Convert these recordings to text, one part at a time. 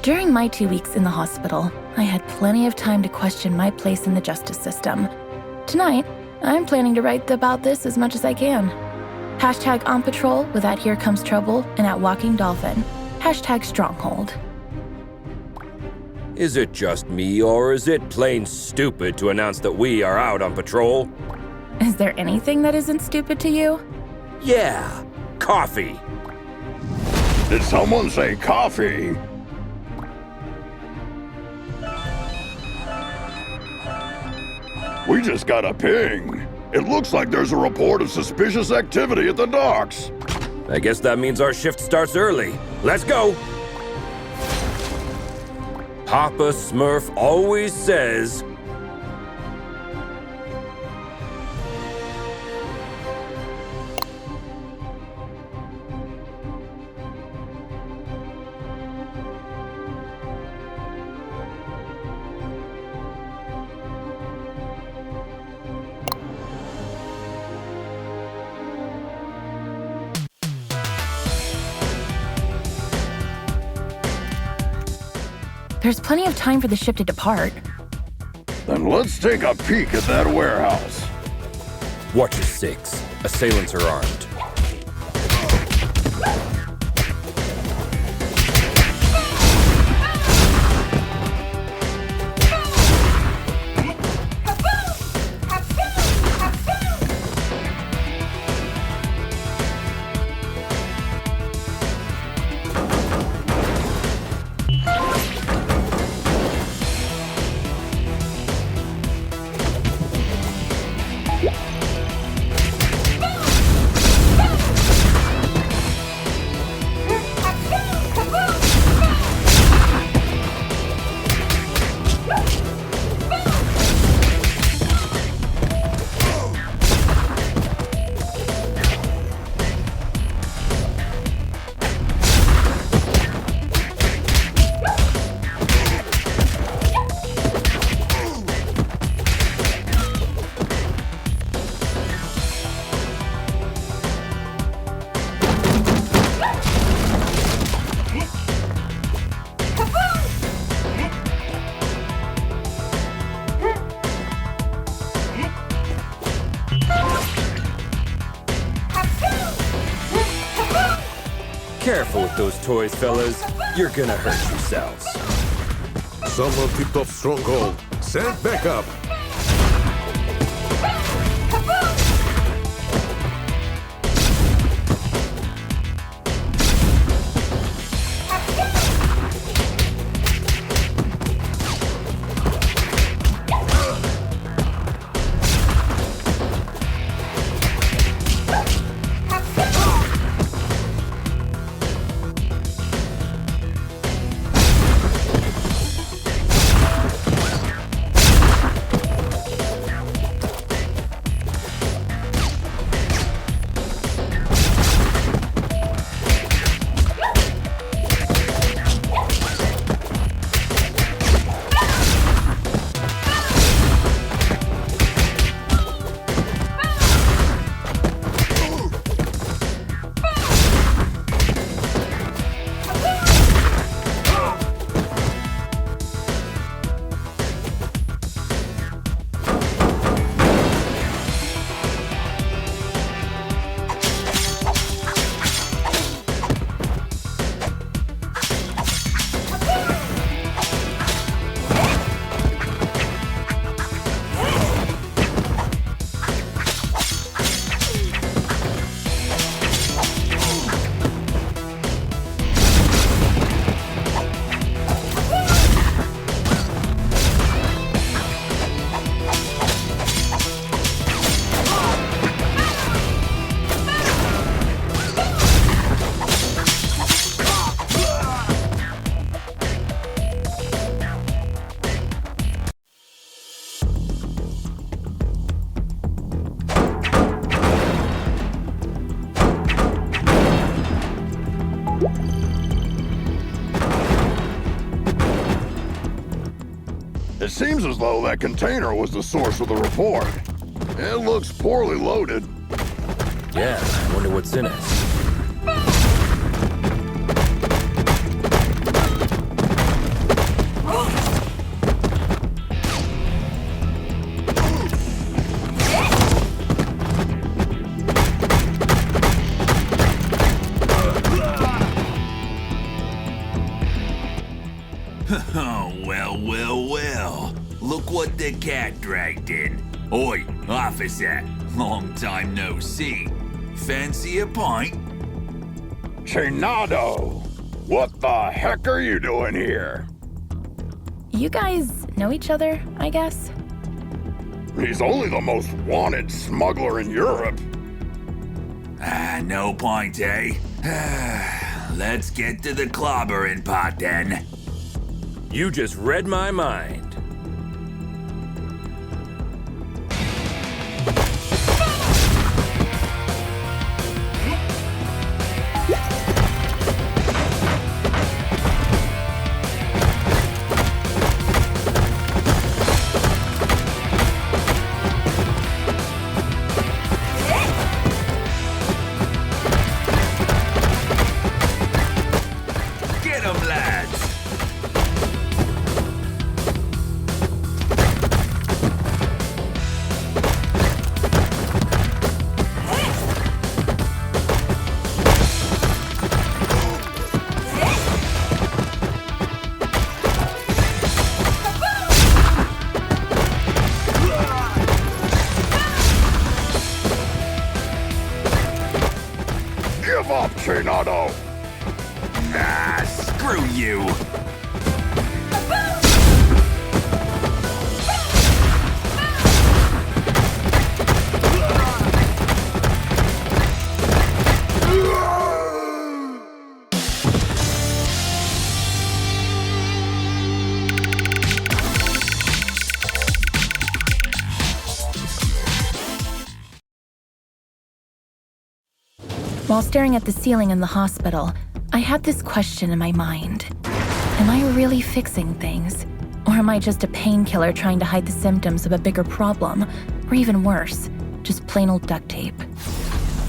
During my 2 weeks in the hospital, I had plenty of time to question my place in the justice system. Tonight, I'm planning to write about this as much as I can. Hashtag on patrol with at Here Comes Trouble and at Walking Dolphin. Hashtag Stronghold. Is it just me, or is it plain stupid to announce that we are out on patrol? Is there anything that isn't stupid to you? Yeah, coffee. Did someone say coffee? We just got a ping. It looks like there's a report of suspicious activity at the docks. I guess that means our shift starts early. Let's go! Papa Smurf always says... There's plenty of time for the ship to depart. Then let's take a peek at that warehouse. Watch your six. Assailants are armed. Careful with those toys, fellas. You're gonna hurt yourselves. Someone tipped off Stronghold. Send backup. It seems as though that container was the source of the report. It looks poorly loaded. Yeah, I wonder what's in it. the cat dragged in. Oi, officer, long time no see. Fancy a pint? Chinado, what the heck are you doing here? You guys know each other, I guess? He's only the most wanted smuggler in Europe. No point, eh? Let's get to the clobbering pot then. You just read my mind. Get 'em, lads! Give up, Chinado! Screw you! While staring at the ceiling in the hospital, I had this question in my mind. Am I really fixing things? Or am I just a painkiller trying to hide the symptoms of a bigger problem? Or even worse, just plain old duct tape?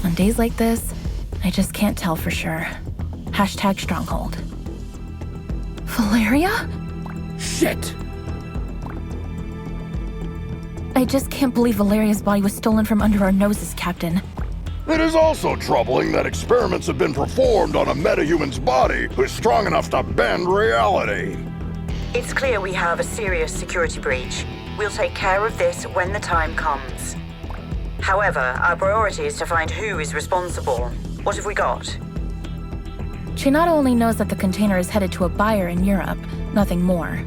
On days like this, I just can't tell for sure. Hashtag stronghold. Valeria? Shit! I just can't believe Valeria's body was stolen from under our noses, Captain. It is also troubling that experiments have been performed on a metahuman's body who's strong enough to bend reality. It's clear we have a serious security breach. We'll take care of this when the time comes. However, our priority is to find who is responsible. What have we got? Chinado only knows that the container is headed to a buyer in Europe, nothing more.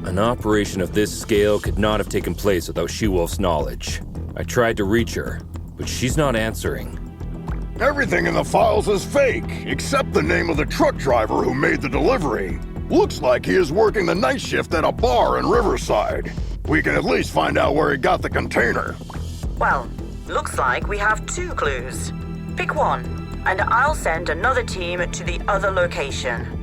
An operation of this scale could not have taken place without She-Wolf's knowledge. I tried to reach her, but she's not answering. Everything in the files is fake, except the name of the truck driver who made the delivery. Looks like he is working the night shift at a bar in Riverside. We can at least find out where he got the container. Well, looks like we have 2 clues. Pick one, and I'll send another team to the other location.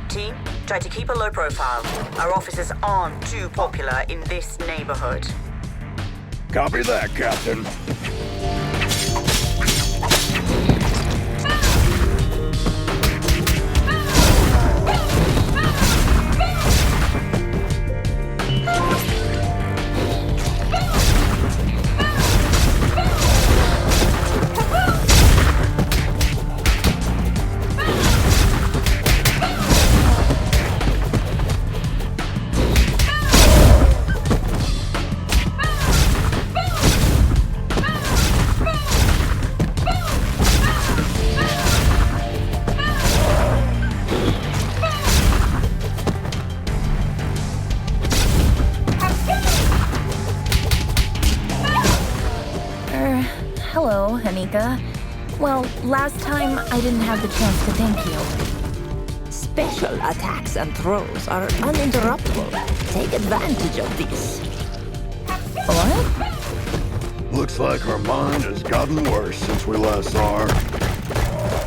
Team, try to keep a low profile. Our officers aren't too popular in this neighborhood. Copy that, Captain. Hello, Anika. Well, last time I didn't have the chance to thank you. Special attacks and throws are uninterruptible. Take advantage of these. What? Looks like our mind has gotten worse since we last saw her.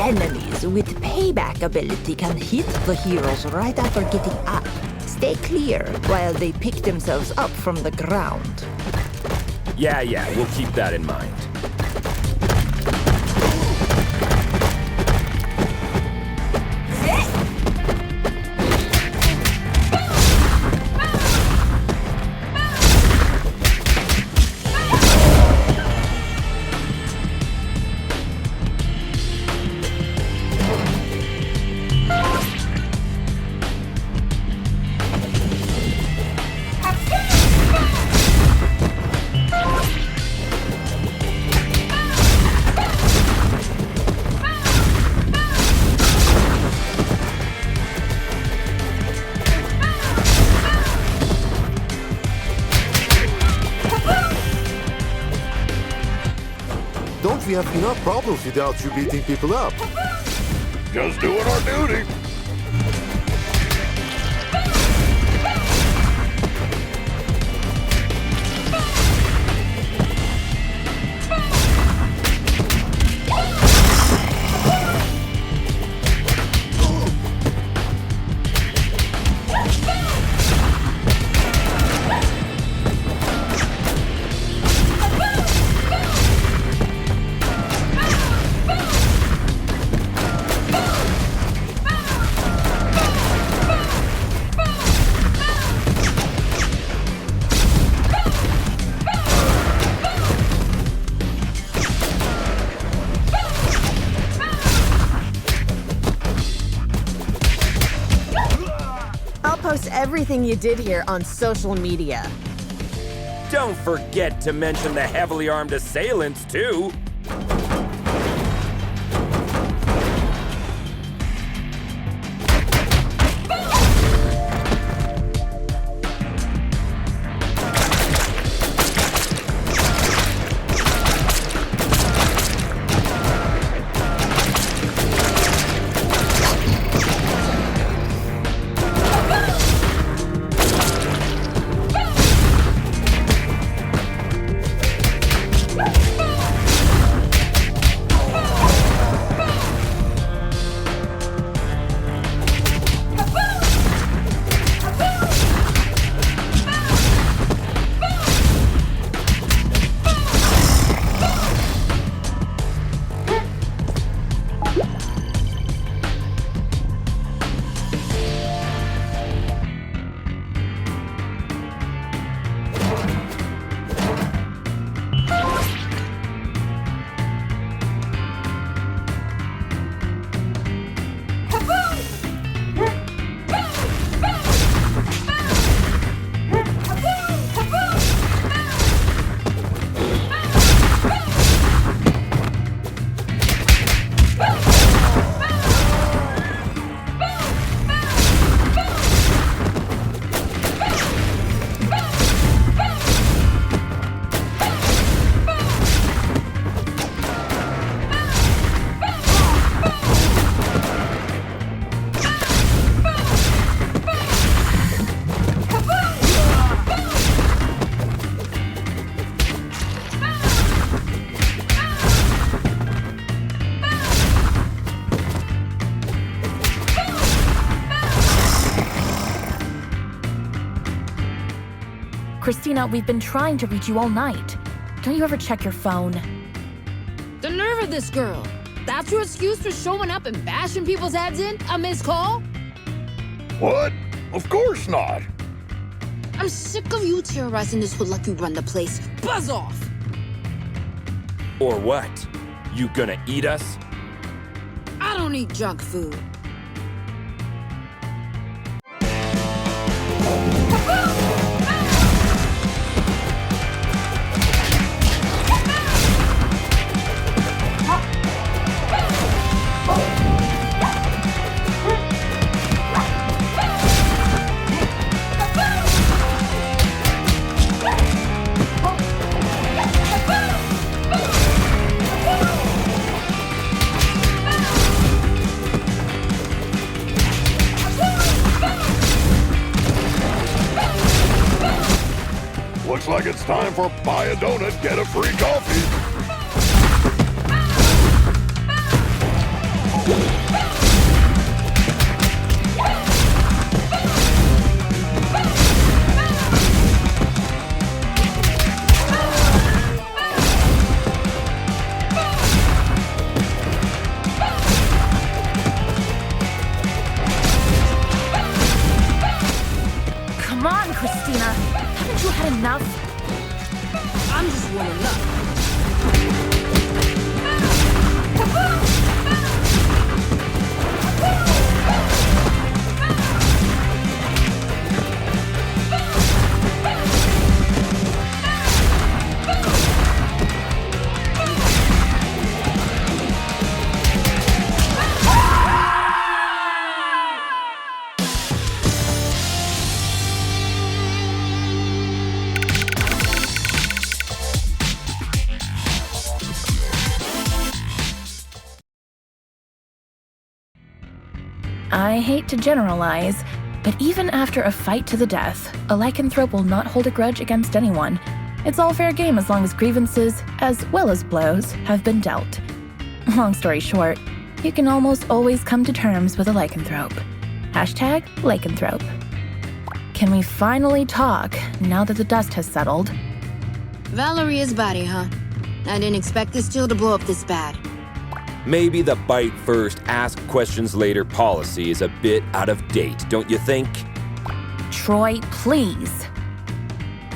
Enemies with payback ability can hit the heroes right after getting up. Stay clear while they pick themselves up from the ground. Yeah, we'll keep that in mind. we have enough problems without you beating people up. Just doing our duty. Post everything you did here on social media. Don't forget to mention the heavily armed assailants, too. Christina, we've been trying to reach you all night. Don't you ever check your phone? The nerve of this girl. That's your excuse for showing up and bashing people's heads in? A missed call? What? Of course not. I'm sick of you terrorizing this hood like you run the place. Buzz off! Or what? You gonna eat us? I don't eat junk food. Looks like it's time for buy a donut, get a free coffee. Come on, Christina. Haven't you had enough? I'm just warming up. I hate to generalize, but even after a fight to the death, a lycanthrope will not hold a grudge against anyone. It's all fair game as long as grievances, as well as blows, have been dealt. Long story short, you can almost always come to terms with a lycanthrope. Hashtag lycanthrope. Can we finally talk now that the dust has settled? Valeria's body, huh? I didn't expect this deal to blow up this bad. Maybe the bite first, ask questions later policy is a bit out of date, don't you think? Troy, please.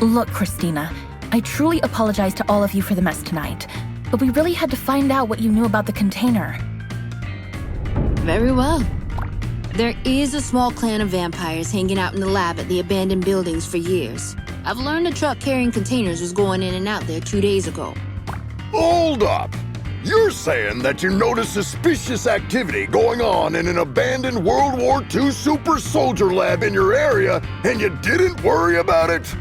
Look, Christina, I truly apologize to all of you for the mess tonight, but we really had to find out what you knew about the container. Very well. There is a small clan of vampires hanging out in the lab at the abandoned buildings for years. I've learned a truck carrying containers was going in and out there 2 days ago. Hold up! You're saying that you noticed suspicious activity going on in an abandoned World War II super soldier lab in your area, and you didn't worry about it?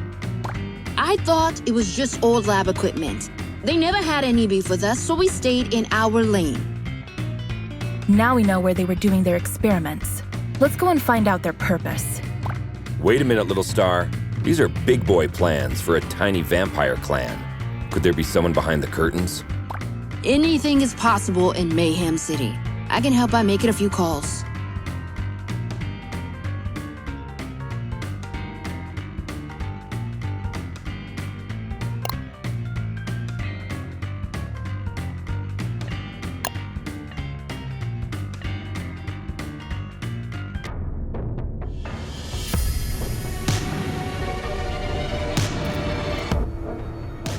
I thought it was just old lab equipment. They never had any beef with us, so we stayed in our lane. Now we know where they were doing their experiments. Let's go and find out their purpose. Wait a minute, little star. These are big boy plans for a tiny vampire clan. Could there be someone behind the curtains? Anything is possible in Mayhem City. I can help by making a few calls.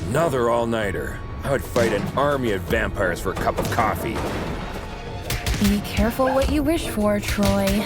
Another all-nighter. I would fight an army of vampires for a cup of coffee. Be careful what you wish for, Troy.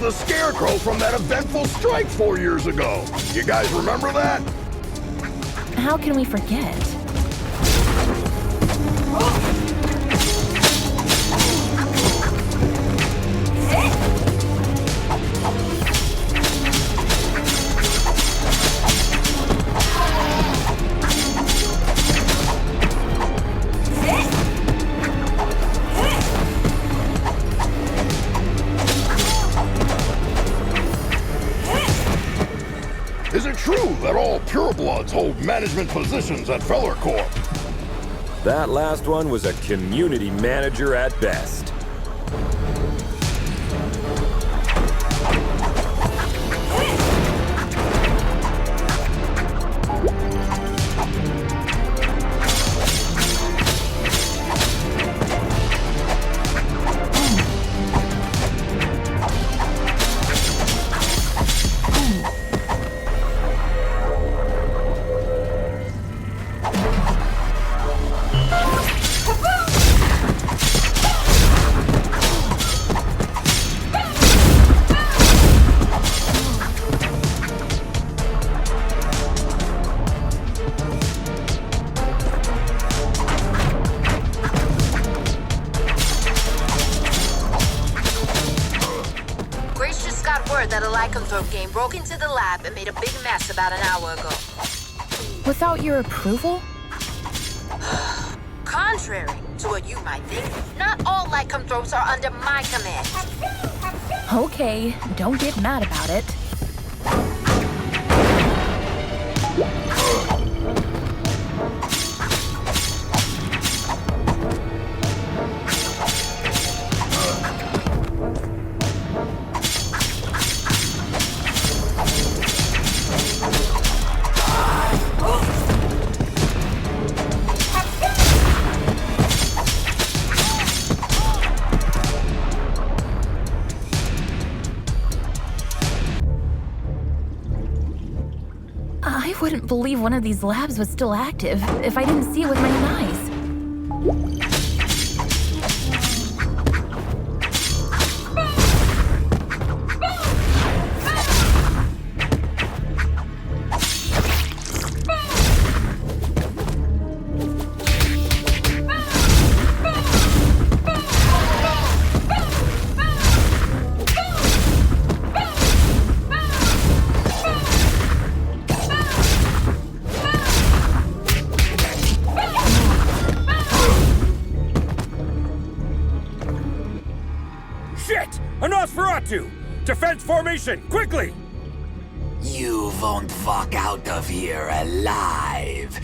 The scarecrow from that eventful strike 4 years ago. You guys remember that? How can we forget? Is it true that all purebloods hold management positions at Feller Corp? That last one was a community manager at best. That a lycanthrope game broke into the lab and made a big mess about an hour ago. Without your approval? Contrary to what you might think, not all lycanthropes are under my command. Okay, don't get mad about it. I wouldn't believe one of these labs was still active if I didn't see it with my own eyes. Defense formation! Quickly! You won't walk out of here alive.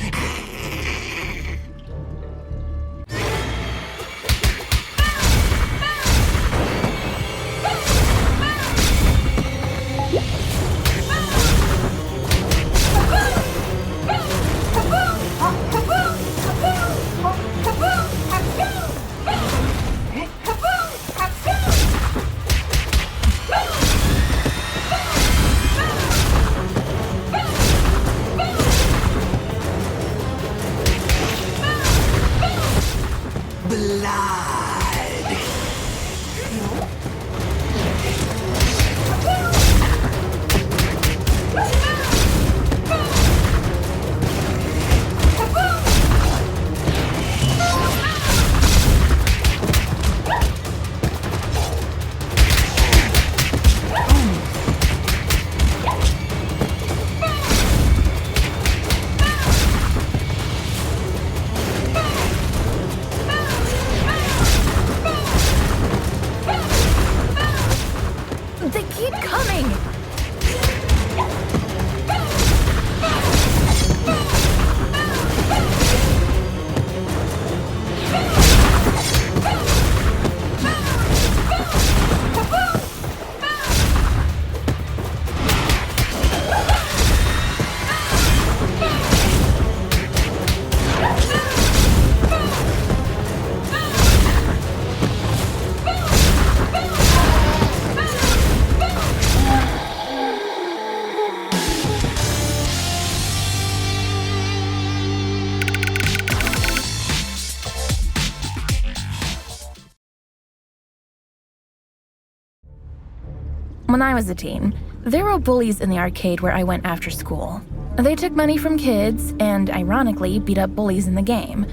When I was a teen, there were bullies in the arcade where I went after school. They took money from kids and, ironically, beat up bullies in the game.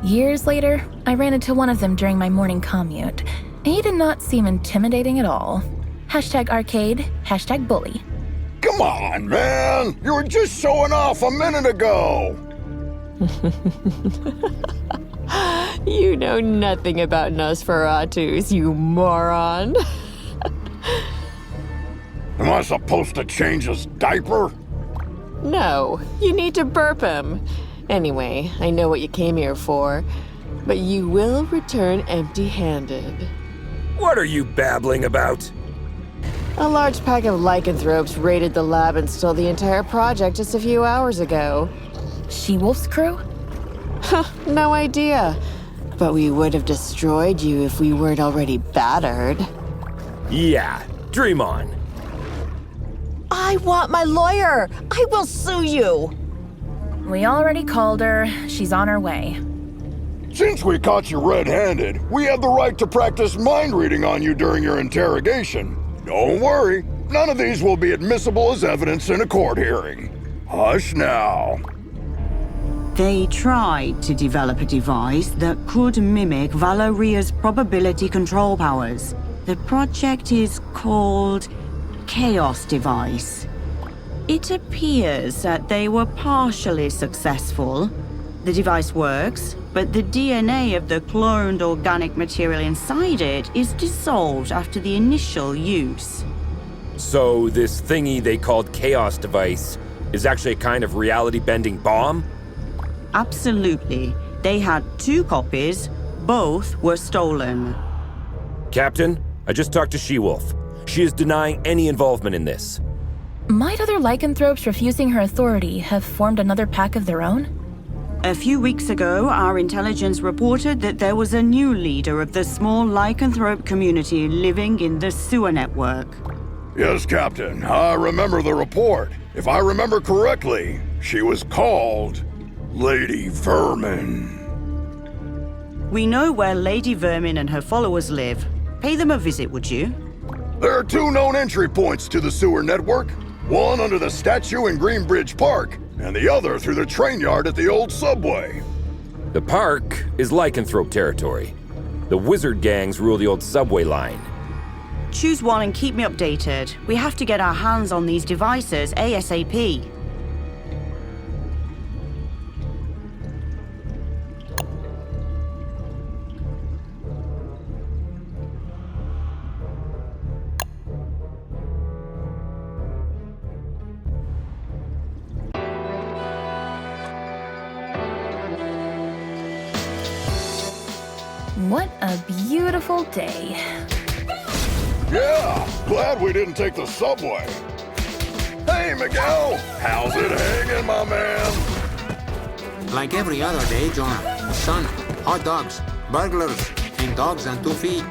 Years later, I ran into one of them during my morning commute. He did not seem intimidating at all. #arcade, #bully. Come on, man! You were just showing off a minute ago! You know nothing about Nosferatus, you moron. Am I supposed to change his diaper? No, you need to burp him. Anyway, I know what you came here for, but you will return empty-handed. What are you babbling about? A large pack of lycanthropes raided the lab and stole the entire project just a few hours ago. She-Wolf's crew? No idea. But we would have destroyed you if we weren't already battered. Yeah, dream on. I want my lawyer! I will sue you! We already called her. She's on her way. Since we caught you red-handed, we have the right to practice mind reading on you during your interrogation. Don't worry, none of these will be admissible as evidence in a court hearing. Hush now. They tried to develop a device that could mimic Valoria's probability control powers. The project is called Chaos Device. It appears that they were partially successful. The device works, but the DNA of the cloned organic material inside it is dissolved after the initial use. So this thingy they called Chaos Device is actually a kind of reality-bending bomb? Absolutely. They had 2 copies. Both were stolen. Captain, I just talked to She-Wolf. She is denying any involvement in this. Might other lycanthropes refusing her authority have formed another pack of their own? A few weeks ago, our intelligence reported that there was a new leader of the small lycanthrope community living in the sewer network. Yes, Captain. I remember the report. If I remember correctly, she was called Lady Vermin. We know where Lady Vermin and her followers live. Pay them a visit, would you? There are 2 known entry points to the sewer network. One under the statue in Greenbridge Park, and the other through the train yard at the old subway. The park is lycanthrope territory. The wizard gangs rule the old subway line. Choose one and keep me updated. We have to get our hands on these devices ASAP. A beautiful day. Yeah, glad we didn't take the subway. Hey, Miguel! How's it hanging, my man? Like every other day, Jonah. Sun, hot dogs, burglars, and dogs on 2 feet.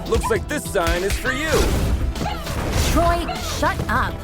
Looks like this sign is for you. Troy, shut up.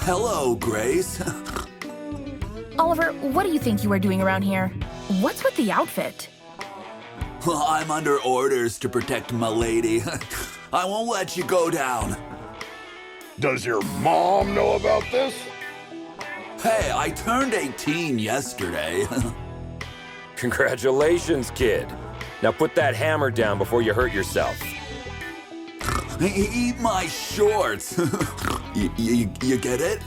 hello, Grace. Oliver, what do you think you are doing around here? What's with the outfit? I'm under orders to protect my lady. I won't let you go down. Does your mom know about this? Hey, I turned 18 yesterday. Congratulations, kid. Now put that hammer down before you hurt yourself. Eat my shorts. You get it?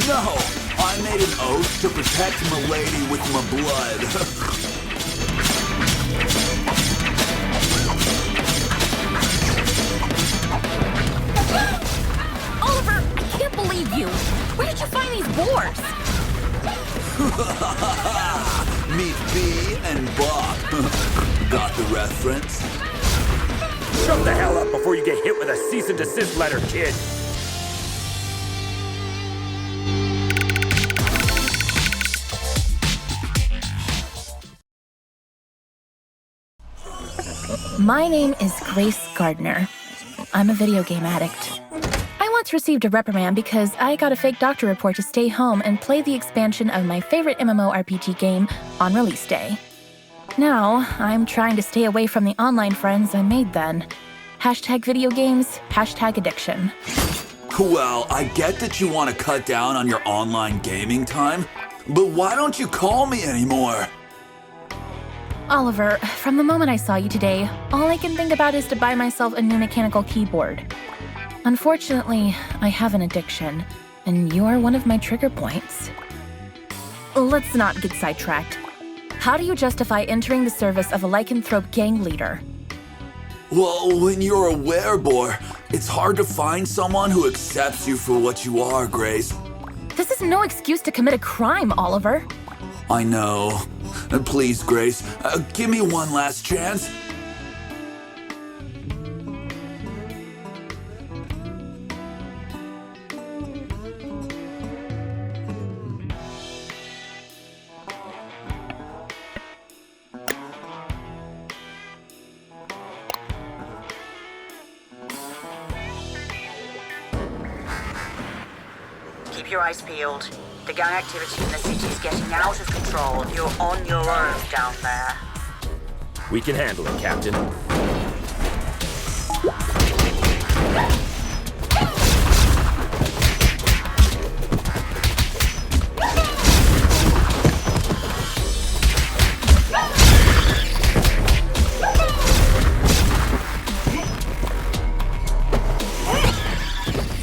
No, I made an oath to protect my lady with my blood. Oliver, I can't believe you. Where did you find these boars? Meet B and Bob. Got the reference? Shut the hell up before you get hit with a cease and desist letter, kid. My name is Grace Gardner. I'm a video game addict. I once received a reprimand because I got a fake doctor report to stay home and play the expansion of my favorite MMORPG game on release day. Now, I'm trying to stay away from the online friends I made then. Hashtag video games, hashtag addiction. Well, I get that you want to cut down on your online gaming time, but why don't you call me anymore? Oliver, from the moment I saw you today, all I can think about is to buy myself a new mechanical keyboard. Unfortunately, I have an addiction, and you are one of my trigger points. Let's not get sidetracked. How do you justify entering the service of a lycanthrope gang leader? Well, when you're a werebore, it's hard to find someone who accepts you for what you are, Grace. This is no excuse to commit a crime, Oliver. I know. Please, Grace, give me one last chance. Keep your eyes peeled. The gang activity in the city is getting out of control. You're on your own down there. We can handle it, Captain.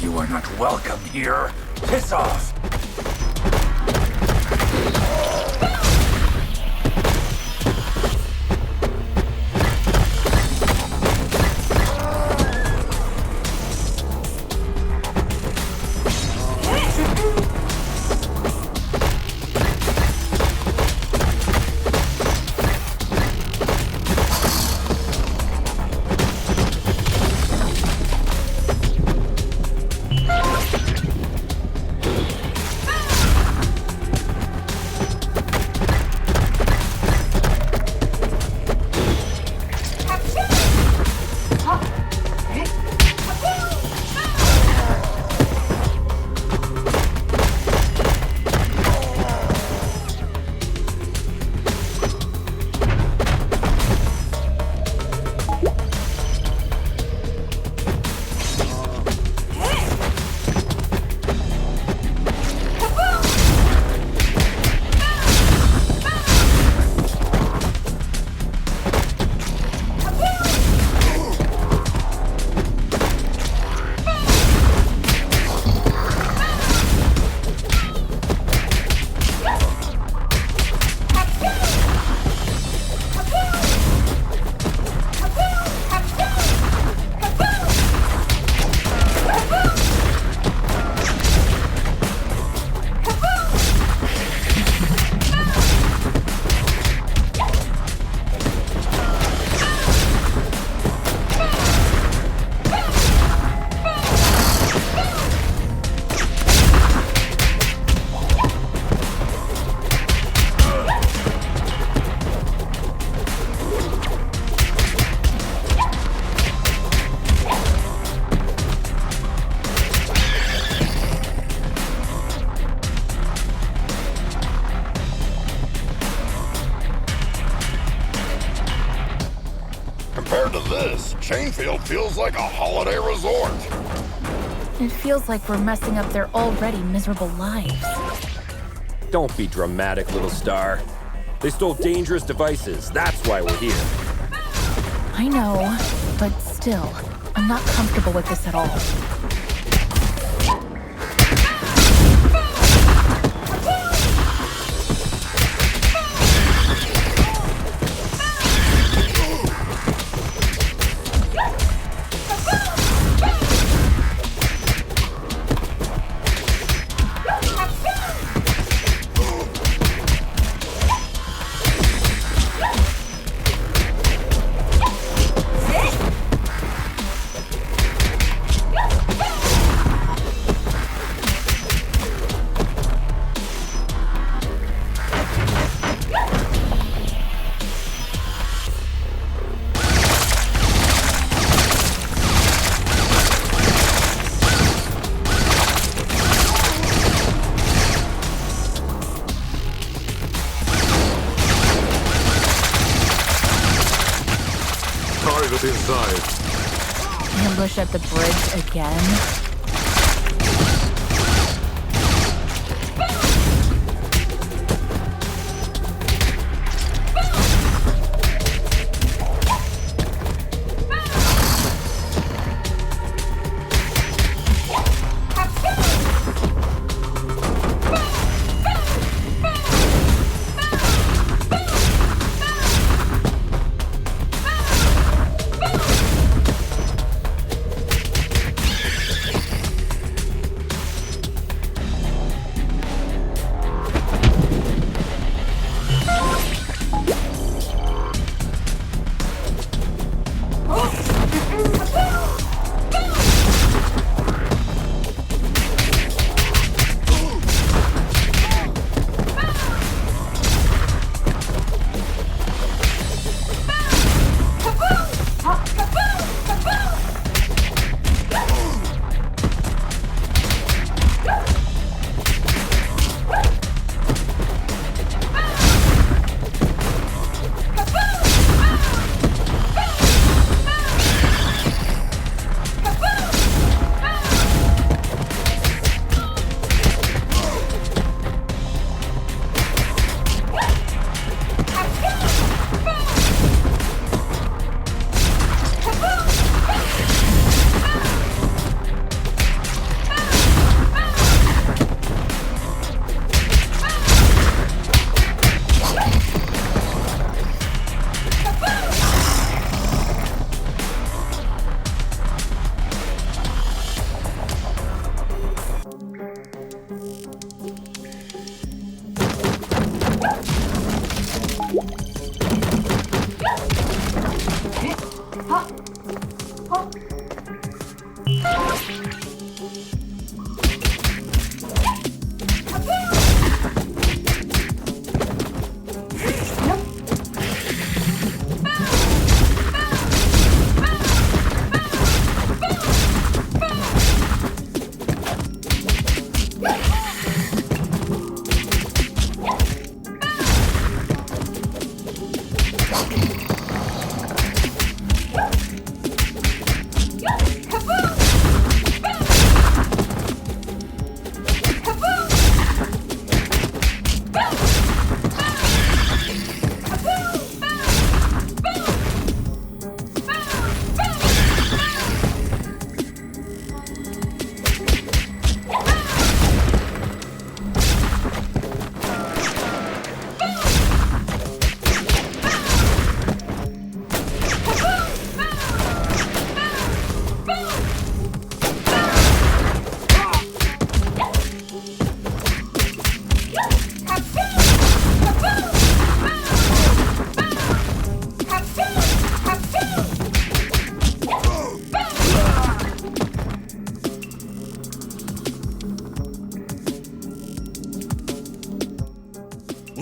You are not welcome here. Piss off. Chainfield feels like a holiday resort. It feels like we're messing up their already miserable lives. Don't be dramatic, little star. They stole dangerous devices. That's why we're here. I know, but still, I'm not comfortable with this at all. Inside. Ambush at the bridge again?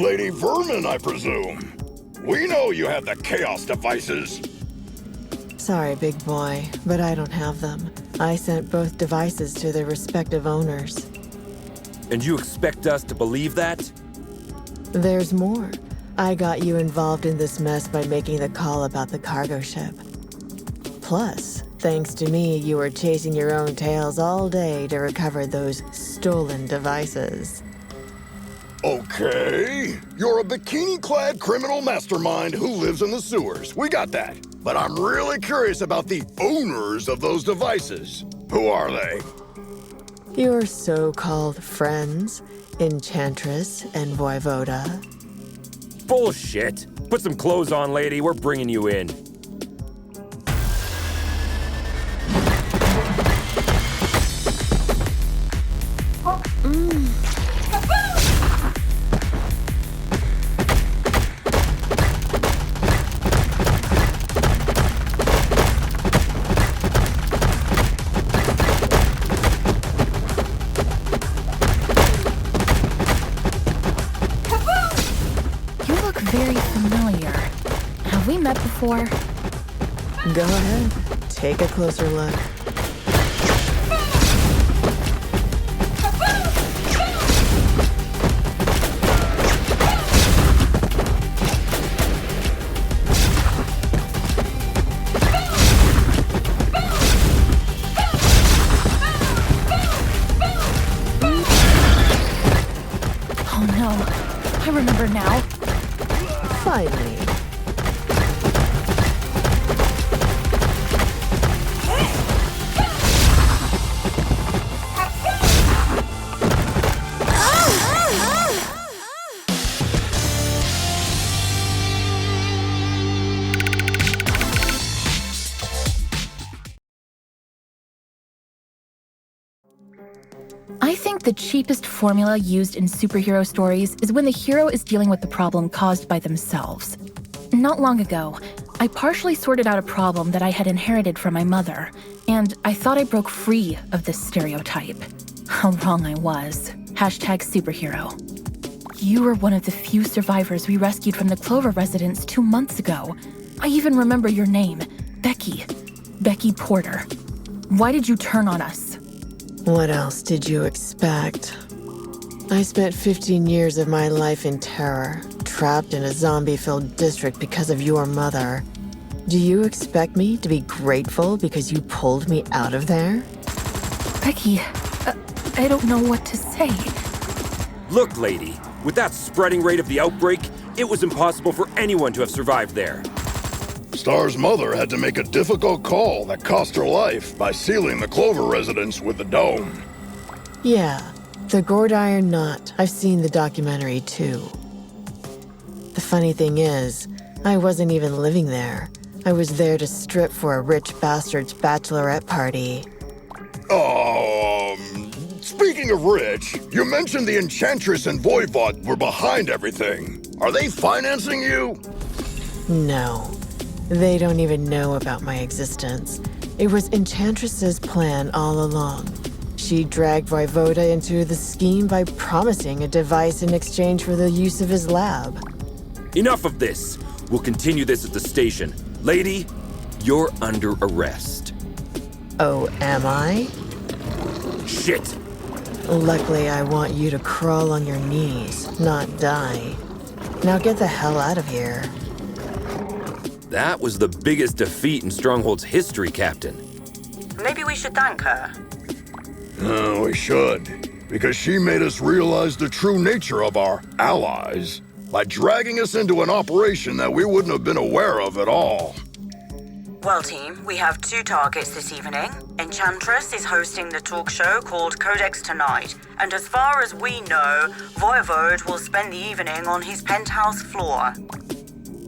Lady Vermin, I presume. We know you have the Chaos devices. Sorry, big boy, but I don't have them. I sent both devices to their respective owners. And you expect us to believe that? There's more. I got you involved in this mess by making the call about the cargo ship. Plus, thanks to me, you were chasing your own tails all day to recover those stolen devices. Okay, you're a bikini-clad criminal mastermind who lives in the sewers. We got that. But I'm really curious about the owners of those devices. Who are they? Your so-called friends, Enchantress and Voivoda. Bullshit. Put some clothes on, lady. We're bringing you in. Very familiar. Have we met before? Go ahead. Take a closer look. Oh no. I remember now. Finally. I think the cheapest formula used in superhero stories is when the hero is dealing with the problem caused by themselves. Not long ago, I partially sorted out a problem that I had inherited from my mother, and I thought I broke free of this stereotype. How wrong I was. #superhero. You were one of the few survivors we rescued from the Clover residence 2 months ago. I even remember your name, Becky. Becky Porter. Why did you turn on us? What else did you expect? I spent 15 years of my life in terror, trapped in a zombie-filled district because of your mother. Do you expect me to be grateful because you pulled me out of there? Becky, I don't know what to say. Look, lady, with that spreading rate of the outbreak, it was impossible for anyone to have survived there. Star's mother had to make a difficult call that cost her life by sealing the Clover residence with the dome. Yeah, the Gordiron Knot. I've seen the documentary too. The funny thing is, I wasn't even living there. I was there to strip for a rich bastard's bachelorette party. Speaking of rich, you mentioned the Enchantress and Voivod were behind everything. Are they financing you? No. They don't even know about my existence. It was Enchantress's plan all along. She dragged Voivoda into the scheme by promising a device in exchange for the use of his lab. Enough of this. We'll continue this at the station. Lady, you're under arrest. Oh, am I? Shit. Luckily, I want you to crawl on your knees, not die. Now get the hell out of here. That was the biggest defeat in Stronghold's history, Captain. Maybe we should thank her. We should, because she made us realize the true nature of our allies by dragging us into an operation that we wouldn't have been aware of at all. Well, team, we have 2 targets this evening. Enchantress is hosting the talk show called Codex tonight, and as far as we know, Voivod will spend the evening on his penthouse floor.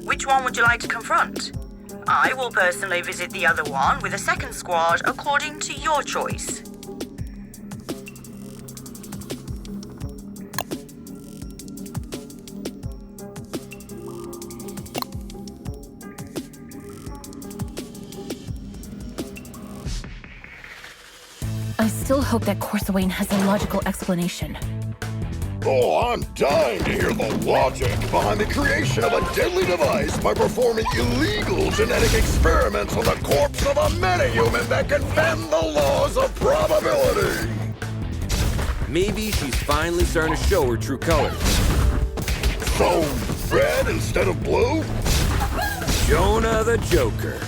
Which one would you like to confront? I will personally visit the other one with a second squad according to your choice. I still hope that Corsawane has a logical explanation. Oh, I'm dying to hear the logic behind the creation of a deadly device by performing illegal genetic experiments on the corpse of a metahuman that can bend the laws of probability. Maybe she's finally starting to show her true colors. So, red instead of blue? Jonah the Joker.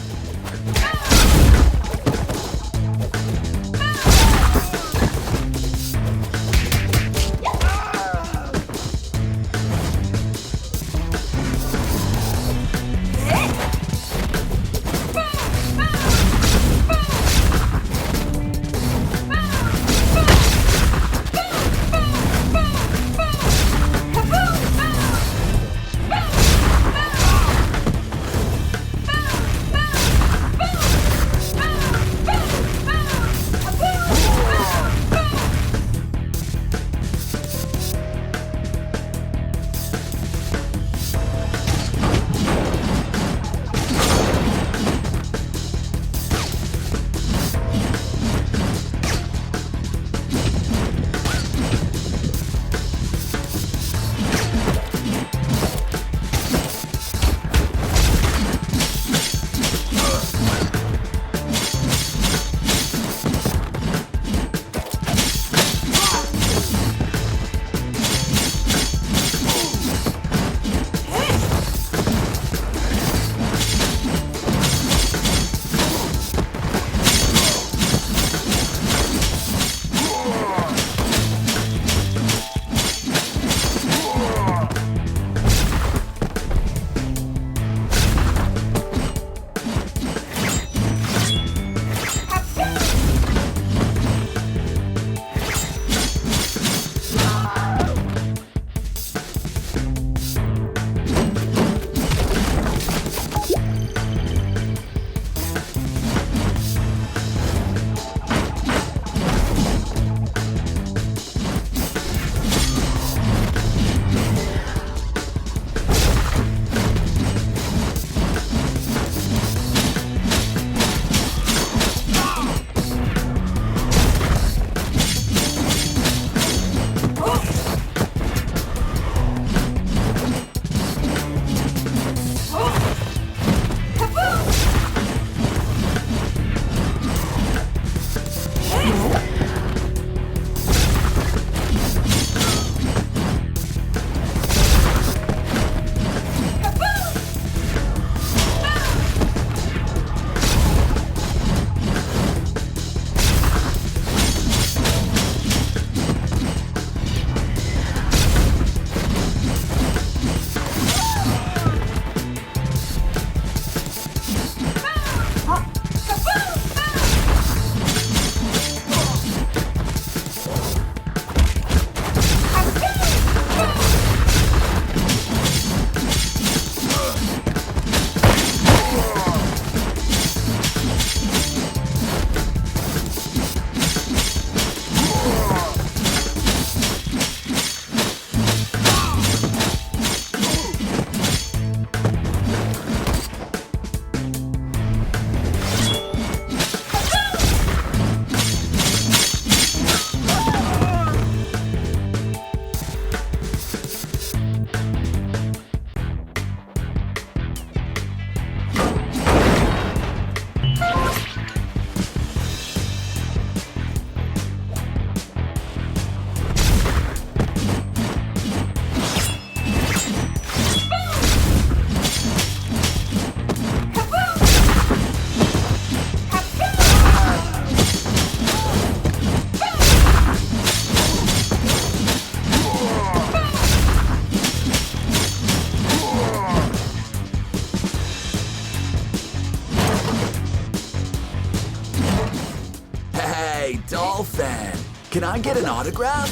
Hey, doll fan. Can I get an autograph?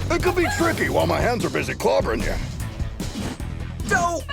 It could be tricky while my hands are busy clobbering you. Don't.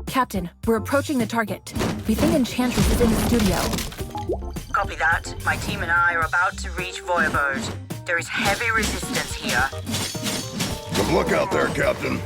Captain, we're approaching the target. We think Enchantress is in the studio. Copy that. My team and I are about to reach Voivode. There is heavy resistance here. Good luck out there, Captain.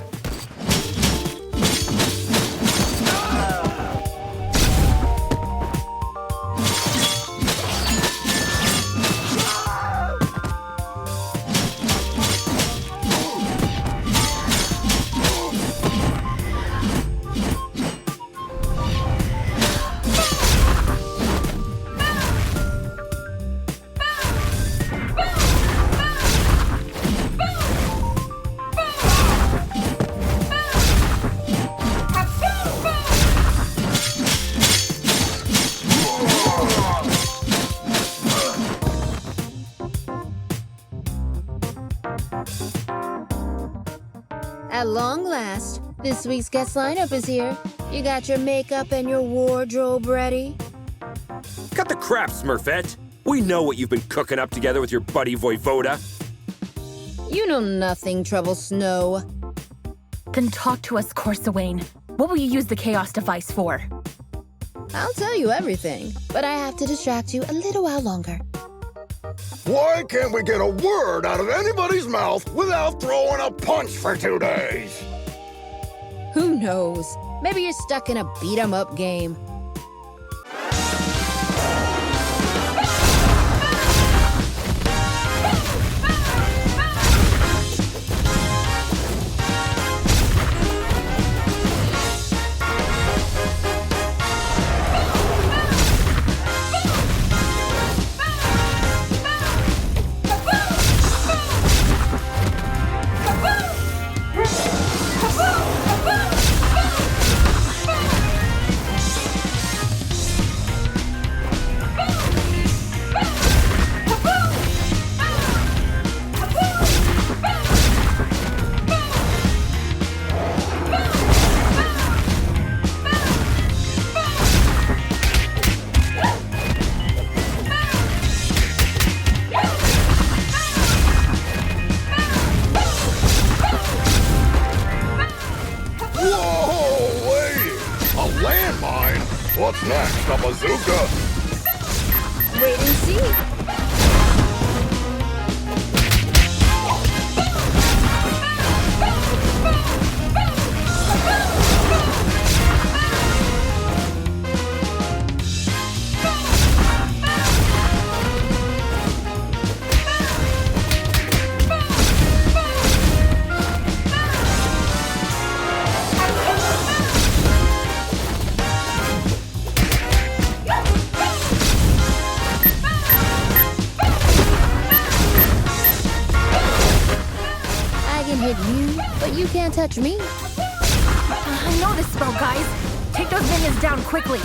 At long last, this week's guest lineup is here. You got your makeup and your wardrobe ready? Cut the crap, Smurfette. We know what you've been cooking up together with your buddy Voivoda. You know nothing, Trouble Snow. Then talk to us, Corsawane. What will you use the Chaos device for? I'll tell you everything, but I have to distract you a little while longer. Why can't we get a word out of anybody's mouth without throwing a punch for 2 days? Who knows? Maybe you're stuck in a beat-em-up game. What's next, a bazooka? Wait and see. But you can't touch me. I know this spell, guys. Take those minions down quickly.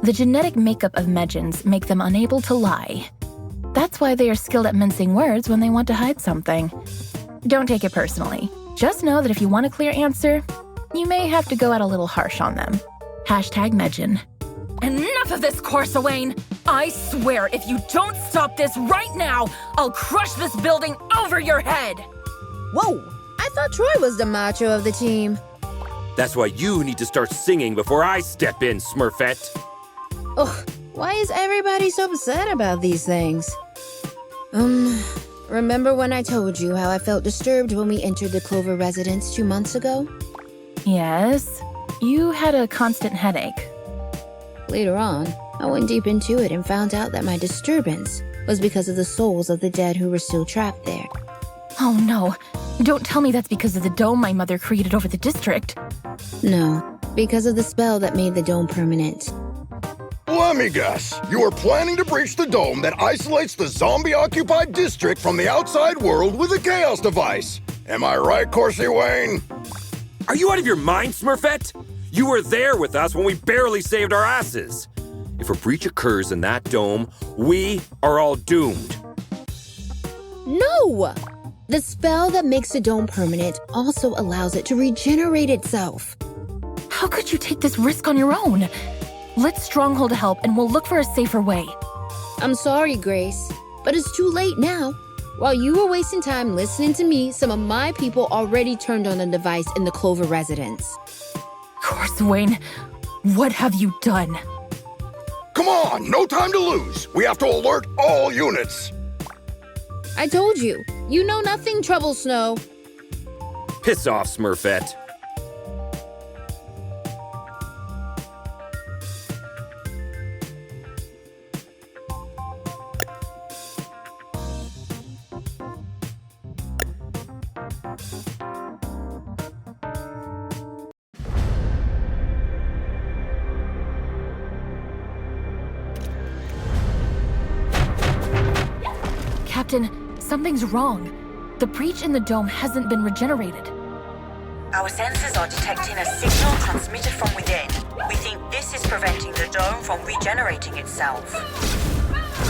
The genetic makeup of Medjans make them unable to lie. That's why they are skilled at mincing words when they want to hide something. Don't take it personally. Just know that if you want a clear answer, you may have to go out a little harsh on them. Hashtag Medjan. Enough of this, Corsawane! I swear, if you don't stop this right now, I'll crush this building over your head! Whoa! I thought Troy was the macho of the team. That's why you need to start singing before I step in, Smurfette. Ugh, why is everybody so upset about these things? Remember when I told you how I felt disturbed when we entered the Clover residence 2 months ago? Yes, you had a constant headache. Later on, I went deep into it and found out that my disturbance was because of the souls of the dead who were still trapped there. Oh no, don't tell me that's because of the dome my mother created over the district. No, because of the spell that made the dome permanent. Let me guess. You are planning to breach the dome that isolates the zombie-occupied district from the outside world with a chaos device. Am I right, Corsi Wayne? Are you out of your mind, Smurfette? You were there with us when we barely saved our asses. If a breach occurs in that dome, we are all doomed. No! The spell that makes the dome permanent also allows it to regenerate itself. How could you take this risk on your own? Let Stronghold help and we'll look for a safer way. I'm sorry, Grace, but it's too late now. While you were wasting time listening to me, some of my people already turned on the device in the Clover residence. Corsawane, what have you done? Come on, no time to lose. We have to alert all units. I told you, you know nothing, Trouble Snow. Piss off, Smurfette. Captain, something's wrong. The breach in the dome hasn't been regenerated. Our sensors are detecting a signal transmitted from within. We think this is preventing the dome from regenerating itself.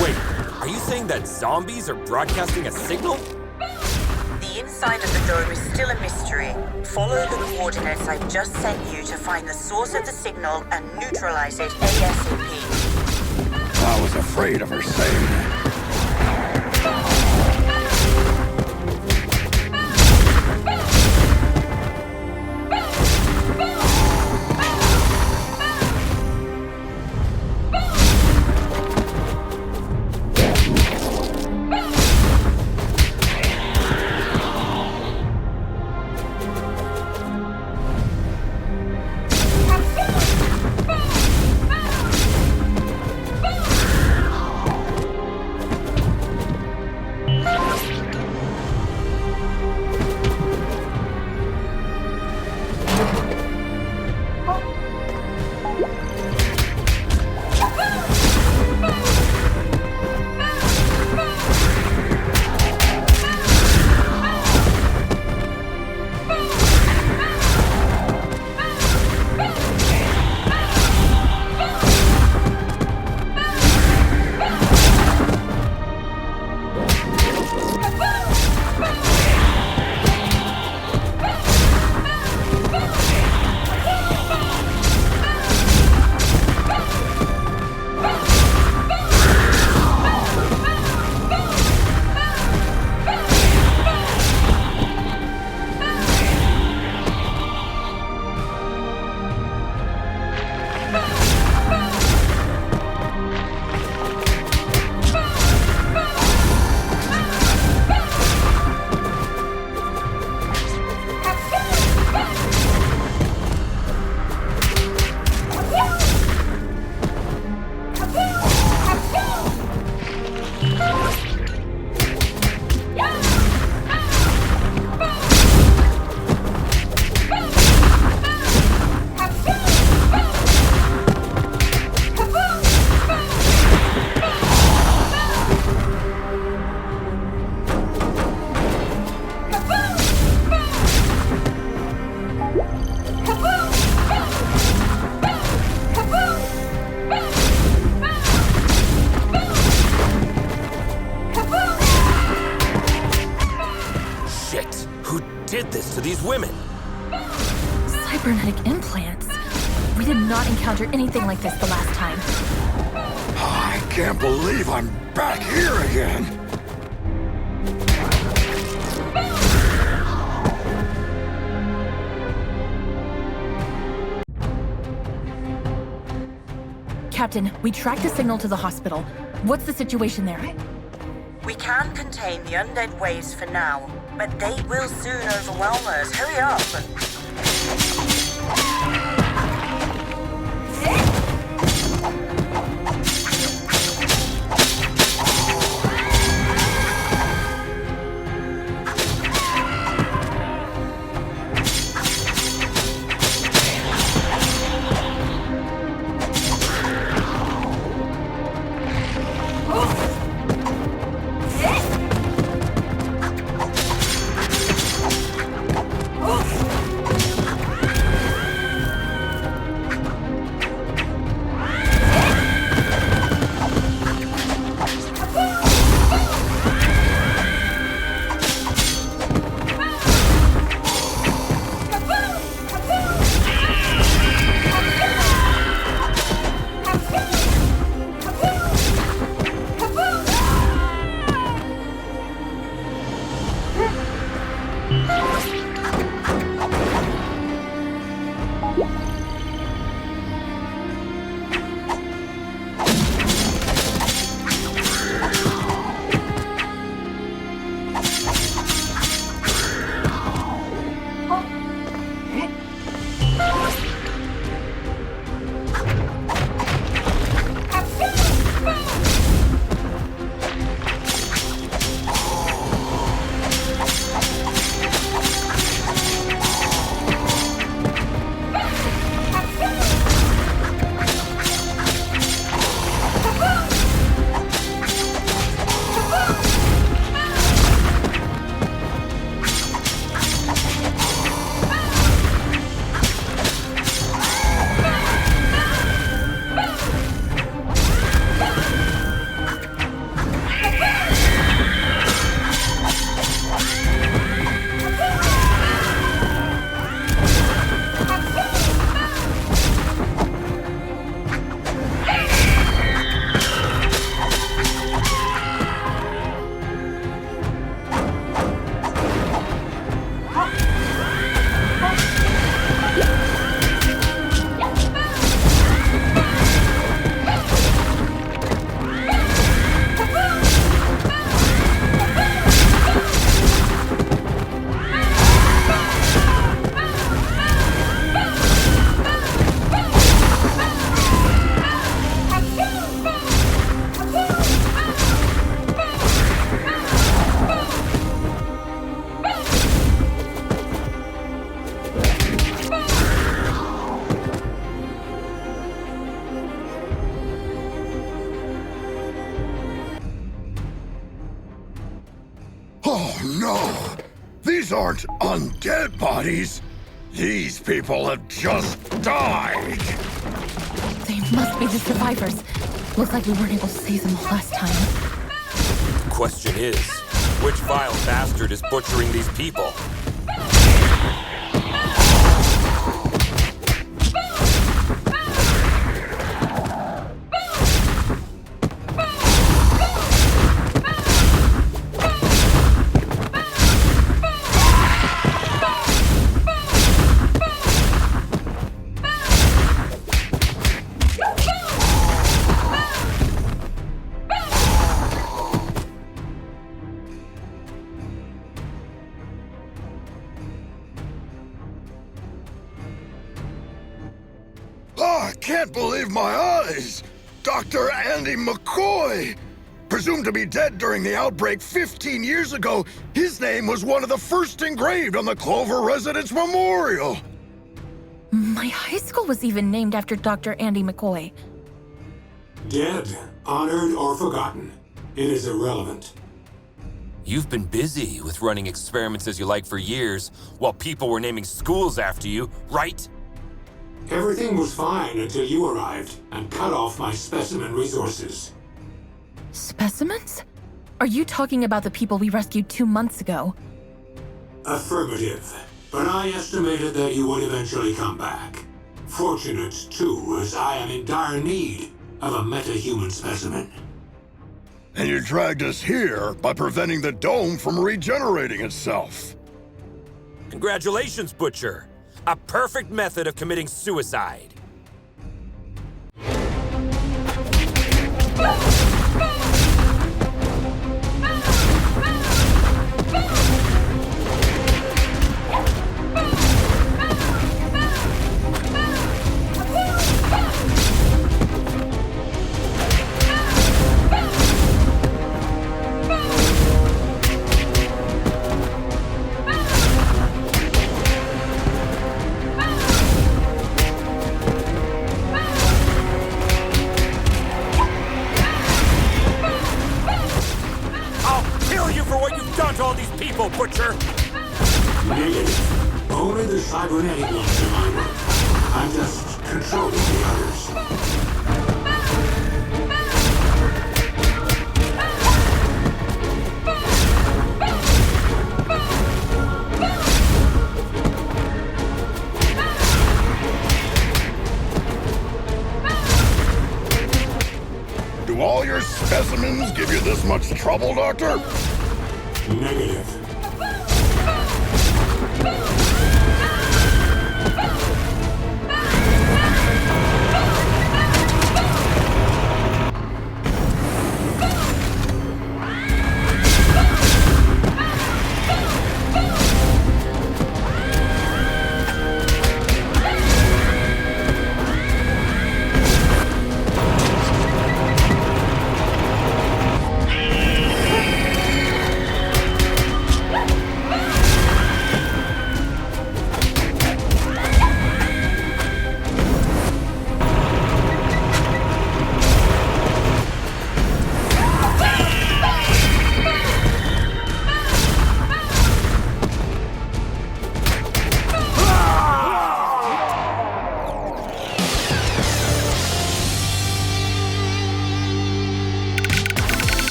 Wait, are you saying that zombies are broadcasting a signal? The inside of the dome is still a mystery. Follow the coordinates I just sent you to find the source of the signal and neutralize it ASAP. I was afraid of her saying that. to these women? Cybernetic implants? We did not encounter anything like this the last time. I can't believe I'm back here again. Captain, we tracked the signal to the hospital. What's the situation there? We can contain the undead waves for now, but they will soon overwhelm us. Hurry up! Oh no! These aren't undead bodies! These people have just died! They must be the survivors. Looks like we weren't able to save them last time. The question is, which vile bastard is butchering these people? I can't believe my eyes! Dr. Andy McCoy! Presumed to be dead during the outbreak 15 years ago, his name was one of the first engraved on the Clover Residence Memorial! My high school was even named after Dr. Andy McCoy. Dead, honored, or forgotten. It is irrelevant. You've been busy with running experiments as you like for years, while people were naming schools after you, right? Everything was fine until you arrived and cut off my specimen resources. Specimens? Are you talking about the people we rescued 2 months ago? Affirmative. but I estimated that you would eventually come back. Fortunate, too, as I am in dire need of a meta-human specimen. And you dragged us here by preventing the dome from regenerating itself. Congratulations, Butcher. A perfect method of committing suicide. Butcher! Negative. Only the cybernetic ones are my work. I'm just controlling the others. Do all your specimens give you this much trouble, Doctor? Negative.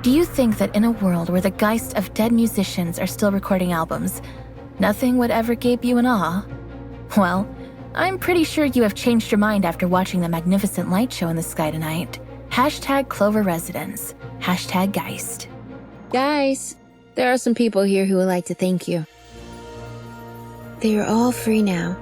Do you think that in a world where the geists of dead musicians are still recording albums, nothing would ever gape you in awe? Well, I'm pretty sure you have changed your mind after watching the magnificent light show in the sky tonight. Hashtag Clover Residence. Hashtag Geist. Guys, there are some people here who would like to thank you. They are all free now.